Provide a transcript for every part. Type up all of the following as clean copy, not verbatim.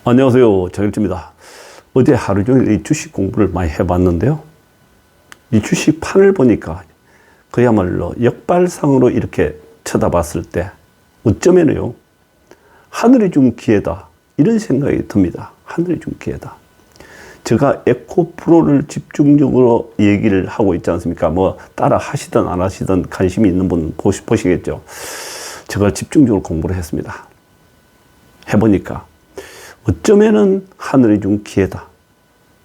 안녕하세요. 정일주입니다. 어제 하루 종일 이 주식 공부를 많이 해봤는데요. 이 주식 판을 보니까 그야말로 역발상으로 이렇게 쳐다봤을 때 어쩌면요, 하늘이 준 기회다, 이런 생각이 듭니다. 하늘이 준 기회다. 제가 에코프로를 집중적으로 얘기를 하고 있지 않습니까? 뭐 따라 하시든 안 하시든 관심이 있는 분 보시겠죠. 제가 집중적으로 공부를 했습니다. 해보니까 어쩌면은 하늘이 준 기회다.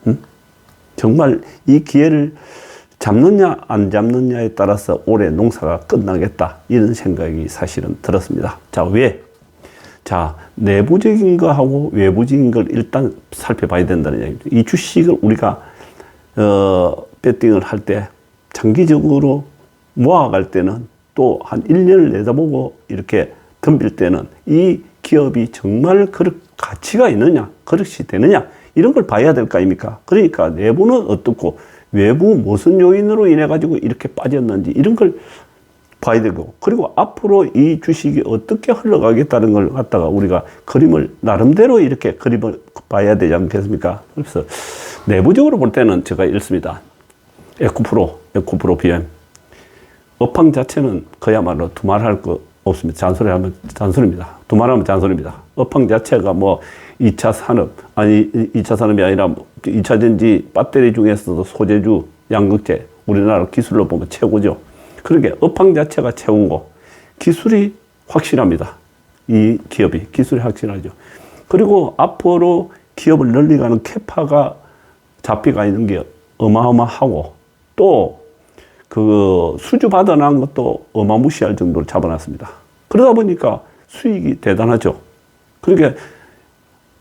응? 정말 이 기회를 잡느냐 안 잡느냐에 따라서 올해 농사가 끝나겠다, 이런 생각이 사실은 들었습니다. 자, 왜? 자, 내부적인 거하고 외부적인 걸 일단 살펴봐야 된다는 얘기입니다. 이 주식을 우리가 배팅을 할 때 장기적으로 모아갈 때는, 또 한 1년을 내다보고 이렇게 덤빌 때는 이 기업이 정말 그렇게 가치가 있느냐, 그릇이 되느냐, 이런 걸 봐야 될 거 아닙니까? 그러니까 내부는 어떻고 외부 무슨 요인으로 인해 가지고 이렇게 빠졌는지, 이런 걸 봐야 되고, 그리고 앞으로 이 주식이 어떻게 흘러가겠다는 걸 갖다가 우리가 그림을 나름대로 이렇게 그림을 봐야 되지 않겠습니까? 그래서 내부적으로 볼 때는 제가 이렇습니다. 에코프로 BM 업황 자체는 그야말로 두말할 거 없습니다. 잔소리하면 잔소리입니다. 두말하면 잔소리입니다. 업황 자체가 뭐 2차 산업, 아니 2차 산업이 아니라 2차 전지 배터리 중에서도 소재주, 양극재, 우리나라 기술로 보면 최고죠. 그러게 업황 자체가 최고고 기술이 확실합니다. 이 기업이 기술이 확실하죠. 그리고 앞으로 기업을 늘려가는 캐파가 잡히가 있는 게 어마어마하고, 또 그 수주 받아난 것도 어마무시할 정도로 잡아놨습니다. 그러다 보니까 수익이 대단하죠. 그러니까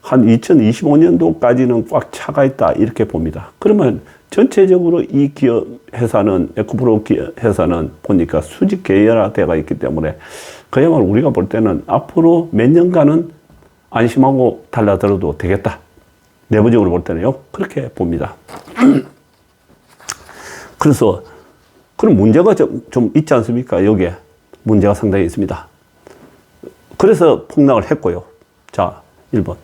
한 2025년도까지는 꽉 차가 있다, 이렇게 봅니다. 그러면 전체적으로 이 기업 회사는, 에코프로 회사는 보니까 수직 계열화되어 있기 때문에 그야말로 우리가 볼 때는 앞으로 몇 년간은 안심하고 달라들어도 되겠다. 내부적으로 볼 때는요, 그렇게 봅니다. 그래서 그럼 문제가 좀 있지 않습니까? 여기에 문제가 상당히 있습니다. 그래서 폭락을 했고요. 자, 1번.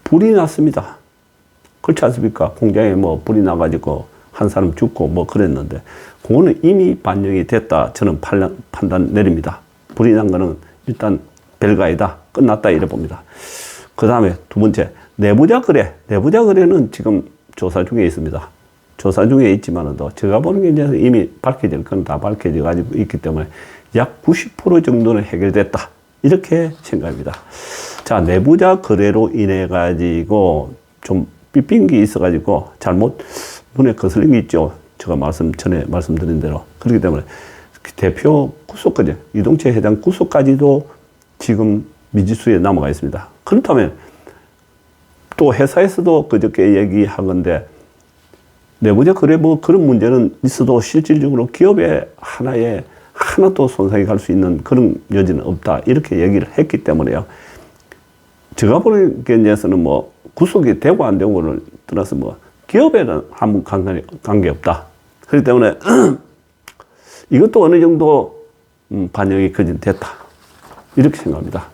불이 났습니다. 그렇지 않습니까? 공장에 뭐 불이 나가지고 한 사람 죽고 뭐 그랬는데, 그거는 이미 반영이 됐다, 저는 판단 내립니다. 불이 난 거는 일단 별거이다, 끝났다, 이래 봅니다. 그 다음에 두 번째, 내부자 거래. 내부자 거래는 지금 조사 중에 있습니다. 조사 중에 있지만은 제가 보는 게 이제 이미 밝혀질 건 다 밝혀져 가지고 있기 때문에 약 90% 정도는 해결됐다, 이렇게 생각합니다. 자, 내부자 거래로 인해 가지고 좀 삐핀 게 있어 가지고 잘못 눈에 거슬린 게 있죠. 제가 전에 말씀드린 대로. 그렇기 때문에 대표 구속까지, 이동채 회장 구속까지도 지금 미지수에 남아가 있습니다. 그렇다면 또 회사에서도 그저께 얘기하건데, 내부자 거래 뭐 그런 문제는 있어도 실질적으로 기업의 하나도 손상이 갈 수 있는 그런 여지는 없다, 이렇게 얘기를 했기 때문에요. 제가 보는 견해에서는 뭐 구속이 되고 안 되고를 떠나서 뭐 기업에는 아무 관계 없다. 그렇기 때문에 이것도 어느 정도 반영이 됐다, 이렇게 생각합니다.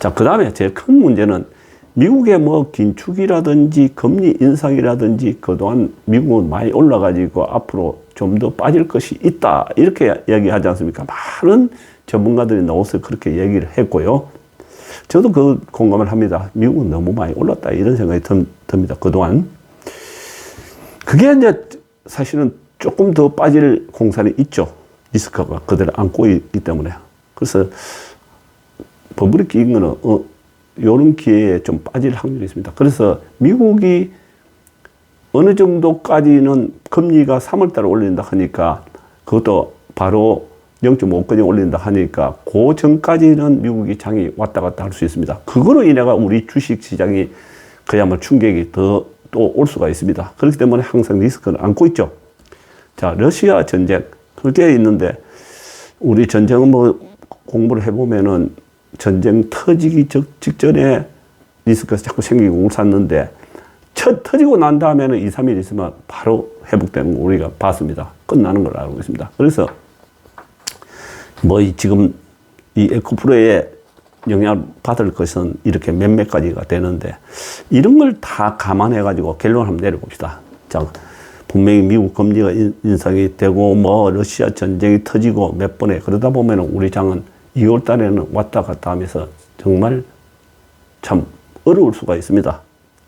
자, 그 다음에 제일 큰 문제는 미국의 뭐 긴축이라든지 금리 인상이라든지, 그동안 미국은 많이 올라가지고 앞으로 좀 더 빠질 것이 있다, 이렇게 얘기하지 않습니까? 많은 전문가들이 나와서 그렇게 얘기를 했고요. 저도 그 공감을 합니다. 미국은 너무 많이 올랐다, 이런 생각이 듭니다. 그동안. 그게 이제 사실은 조금 더 빠질 공산이 있죠. 리스크가 그대로 안고 있기 때문에. 그래서 버블이 끼인 거는 이런 기회에 좀 빠질 확률이 있습니다. 그래서 미국이 어느 정도까지는 금리가 3월달에 올린다 하니까, 그것도 바로 0.5까지 올린다 하니까 그 전까지는 미국이 장이 왔다 갔다 할 수 있습니다. 그거로 인해가 우리 주식 시장이 그야말로 충격이 더 또 올 수가 있습니다. 그렇기 때문에 항상 리스크를 안고 있죠. 자, 러시아 전쟁 그게 있는데, 우리 전쟁은 뭐 공부를 해보면은 전쟁 터지기 직전에 리스크가 자꾸 생기고 울었는데, 터지고 난 다음에는 2, 3일 있으면 바로 회복되는 거 우리가 봤습니다. 끝나는 걸 알고 있습니다. 그래서 뭐 지금 이 에코프로의 영향을 받을 것은 이렇게 몇몇 가지가 되는데, 이런 걸 다 감안해가지고 결론을 한번 내려봅시다. 자, 분명히 미국 금리가 인상이 되고, 러시아 전쟁이 터지고 몇 번에, 그러다 보면 우리 장은 2월 달에는 왔다 갔다 하면서 정말 참 어려울 수가 있습니다.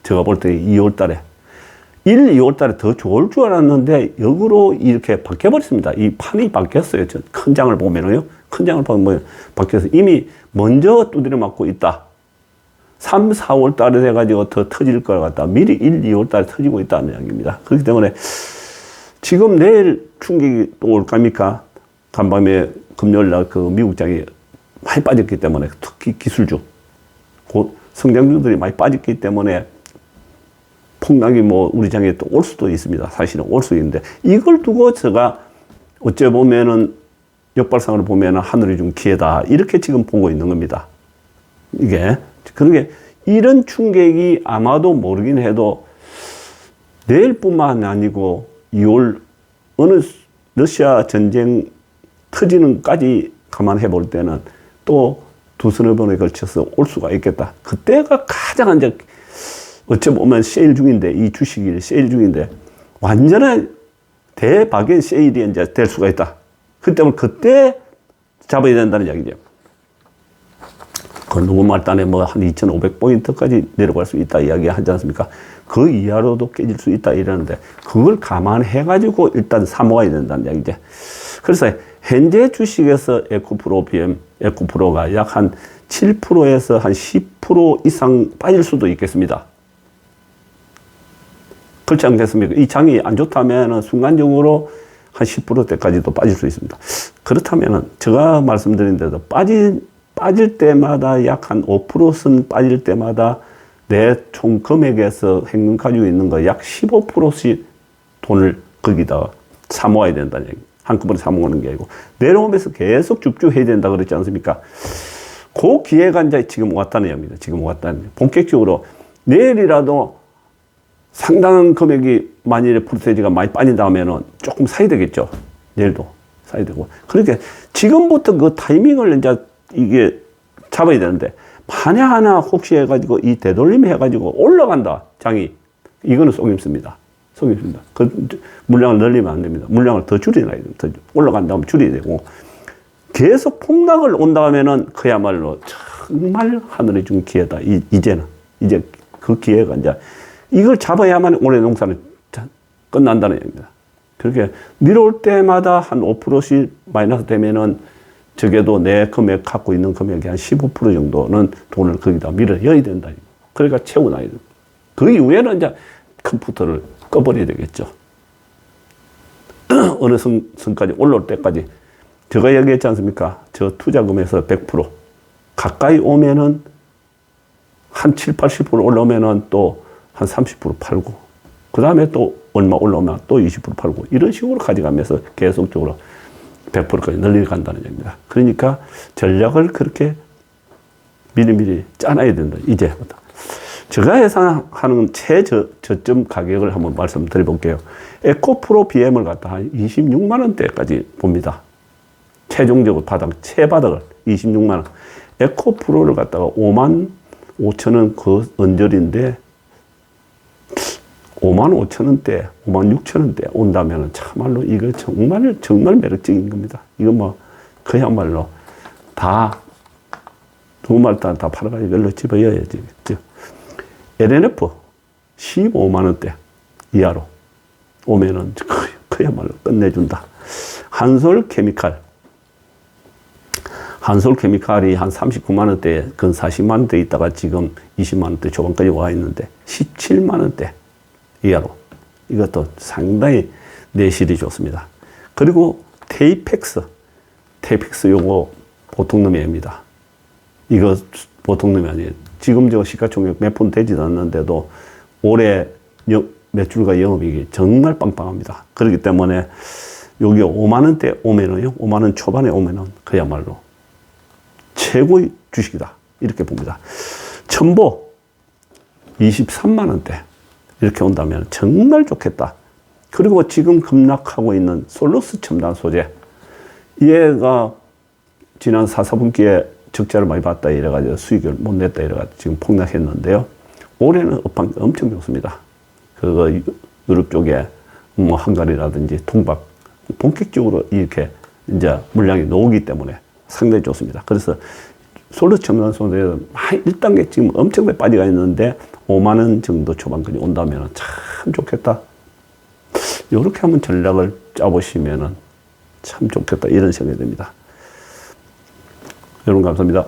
제가 볼 때 2월 달에. 2월 달에 더 좋을 줄 알았는데 역으로 이렇게 바뀌어버렸습니다. 이 판이 바뀌었어요. 큰 장을 보면은요. 큰 장을 보면 바뀌어서 이미 먼저 두드려 맞고 있다. 3, 4월 달에 돼가지고 더 터질 것 같다. 미리 2월 달에 터지고 있다는 이야기입니다. 그렇기 때문에 지금 내일 충격이 또 올 겁니까? 간밤에 금요일 날 그 미국장이 많이 빠졌기 때문에, 특히 기술주, 곧 성장주들이 많이 빠졌기 때문에 폭락이 우리 장에 또 올 수도 있습니다. 사실은 올 수 있는데, 이걸 두고 제가 어째 보면은 역발상으로 보면은 하늘이 준 기회다. 이렇게 지금 보고 있는 겁니다. 이게. 그러게 이런 충격이 아마도 모르긴 해도 내일뿐만 아니고 2월 어느 러시아 전쟁 터지는까지 감안해 볼 때는 또 두서너 번에 걸쳐서 올 수가 있겠다. 그때가 가장 이제 어찌 보면 세일 중인데, 이 주식이 세일 중인데, 완전한 대박의 세일이 이제 될 수가 있다. 그 때문에 그때 잡아야 된다는 이야기죠. 그 누구 말단에 한 2,500포인트까지 내려갈 수 있다 이야기 하지 않습니까? 그 이하로도 깨질 수 있다 이러는데, 그걸 감안해가지고 일단 사모아야 된다는 이야기죠. 그래서 현재 주식에서 에코프로 BM, 에코프로가 약 한 7%에서 한 10% 이상 빠질 수도 있겠습니다. 그렇지 않겠습니까? 이 장이 안 좋다면 순간적으로 한 10%대까지도 빠질 수 있습니다. 그렇다면 제가 말씀드린 대로 빠질 때마다 약 한 5%선 빠질 때마다 내 총 금액에서 현금 가지고 있는 거 약 15%씩 돈을 거기다가 사모아야 된다는 얘기. 한꺼번에 사모으는 게 아니고 내려오면서 계속 줍줍해야 된다 그랬지 않습니까? 그 기회가 이제 지금 왔다는 얘기입니다. 지금 왔다는 얘기. 본격적으로 내일이라도 상당한 금액이 만일에 프로테이지가 많이 빠진다 하면은 조금 사야 되겠죠. 내일도 사야 되고. 그러니까 지금부터 그 타이밍을 이제 이게 잡아야 되는데, 만약 하나 혹시 해가지고 이 되돌림 해가지고 올라간다, 장이. 이거는 속임수입니다. 속임수입니다. 그 물량을 늘리면 안 됩니다. 물량을 더 줄여놔야 됩니다. 더 올라간다면 줄여야 되고. 계속 폭락을 온다 하면은 그야말로 정말 하늘이 준 기회다. 이제는. 이제 그 기회가 이제 이걸 잡아야만 올해 농사는 끝난다는 얘기입니다. 그렇게 내려올 때마다 한 5%씩 마이너스 되면은 적어도 내 금액 갖고 있는 금액의 한 15% 정도는 돈을 거기다 밀어넣어야 된다. 그러니까 채워놔야 됩니다. 그 이후에는 이제 컴퓨터를 꺼버려야 되겠죠. 어느 선까지 올라올 때까지. 제가 얘기했지 않습니까? 저 투자금에서 100% 가까이 오면은 한 7, 80% 올라오면은 또 한 30% 팔고, 그 다음에 또 얼마 올라오면 또 20% 팔고, 이런 식으로 가져가면서 계속적으로 100%까지 늘려간다는 얘기입니다. 그러니까 전략을 그렇게 미리미리 짜놔야 된다. 이제부터. 제가 예상하는 최저점 가격을 한번 말씀드려 볼게요. 에코프로 BM을 갖다 한 26만 원대까지 봅니다. 최종적으로 최바닥을 26만 원. 에코프로를 갖다가 5만 5천 원 그 언저리인데 5만 5천 원대, 5만 6천 원대 온다면 참말로 이거 정말 매력적인 겁니다. 이거 그야말로 다 두말 다 팔아가지고 열로 집어여야지. LNF 15만 원대 이하로 오면은 그야말로 끝내준다. 한솔케미칼이 한 39만 원대, 근 40만 원대 있다가 지금 20만 원대 초반까지 와 있는데 17만 원대 이하로. 이것도 상당히 내실이 좋습니다. 그리고 테이펙스 요거 보통 놈이 아닙니다. 이거 보통 놈이 아니에요. 지금 저 시가총액 몇 푼 되지도 않는데도 올해 매출과 영업이익이 정말 빵빵합니다. 그렇기 때문에 여기 5만 원대 오면은요, 5만 원 초반에 오면은 그야말로 최고의 주식이다. 이렇게 봅니다. 첨보 23만 원대 이렇게 온다면 정말 좋겠다. 그리고 지금 급락하고 있는 솔루스 첨단 소재, 얘가 지난 4, 4분기에 적자를 많이 봤다 이래가지고 수익을 못 냈다 이래가지고 지금 폭락했는데요. 올해는 업황 엄청 좋습니다. 그거 유럽 쪽에 뭐 헝가리라든지 동박 본격적으로 이렇게 이제 물량이 나오기 때문에 상당히 좋습니다. 그래서 솔로 첨단소에 1단계 지금 엄청나게 빠져가 있는데 5만 원 정도 초반까지 온다면 참 좋겠다. 이렇게 한번 전략을 짜보시면 참 좋겠다 이런 생각이 듭니다. 여러분 감사합니다.